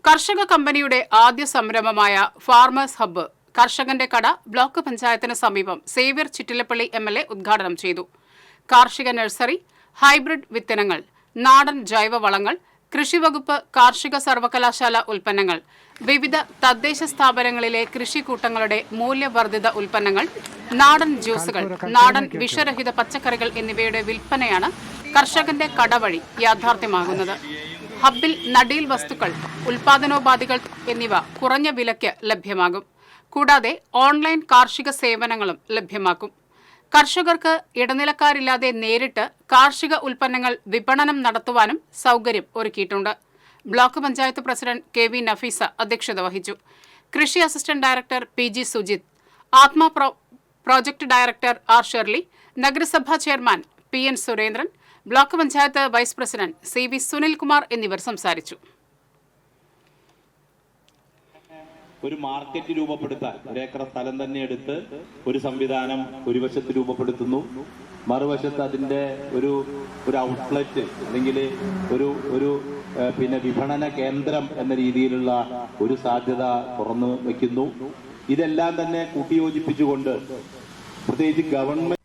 കർഷക കമ്പനിയുടെ ആദ്യ സംരംഭമായ ഫാർമേഴ്സ് ഹബ്ബ് കർഷകന്റെ കട ബ്ലോക്ക് പഞ്ചായത്തിന് സമീപം സേവ്യർ ചിറ്റിലപ്പള്ളി MLA ഉദ്ഘാടനം ചെയ്തു. കാർഷിക നഴ്സറി, ഹൈബ്രിഡ് വിത്തനങ്ങൾ, നാടൻ ജൈവവളങ്ങൾ, കൃഷിവകുപ്പ്, കാർഷിക സർവകലാശാല ഉൽപ്പന്നങ്ങൾ, വിവിധ തദ്ദേശ സ്ഥാപനങ്ങളിലെ കൃഷിക്കൂട്ടങ്ങളുടെ മൂല്യവർദ്ധിത ഉൽപ്പന്നങ്ങൾ, നാടൻ ജ്യൂസുകൾ, നാടൻ വിഷരഹിത പച്ചക്കറികൾ എന്നിവയുടെ വിൽപ്പനയാണ് കർഷകന്റെ കട വഴി യാഥാർത്ഥ്യമാകുന്നത്. ഹബ്ബിൽ നടീൽ വസ്തുക്കൾ, ഉൽപാദനോപാധികൾ എന്നിവ കുറഞ്ഞ വിലയ്ക്ക് ലഭ്യമാകും. കൂടാതെ ഓൺലൈൻ കാർഷിക സേവനങ്ങളും ലഭ്യമാക്കും. കർഷകർക്ക് ഇടനിലക്കാരില്ലാതെ നേരിട്ട് കാർഷിക ഉൽപ്പന്നങ്ങൾ വിപണനം നടത്തുവാനും സൗകര്യം ഒരുക്കിയിട്ടുണ്ട്. Block panchayat president KV Nafeesa അധ്യക്ഷത വഹിച്ചു. കൃഷി assistant director PG Sujith, ATMA project director R Shirley, നഗരസഭാ chairman PN Surendran, block panchayat vice president CV Sunilkumar എന്നിവർ സംസാരിച്ചു. ഒരു മാർക്കറ്റ് രൂപപ്പെടുത്താൻ ഒരേക്കർ സ്ഥലം തന്നെ എടുത്ത് ഒരു സംവിധാനം ഒരു വശത്ത് രൂപപ്പെടുത്തുന്നു, മറുവശത്ത് അതിൻ്റെ ഒരു ഔട്ട്ലെറ്റ് അല്ലെങ്കിൽ ഒരു വിപണന കേന്ദ്രം എന്ന രീതിയിലുള്ള ഒരു സാധ്യത തുറന്നു വയ്ക്കുന്നു. ഇതെല്ലാം തന്നെ കൂട്ടിയോജിപ്പിച്ചുകൊണ്ട് പ്രത്യേകിച്ച് ഗവൺമെന്റ്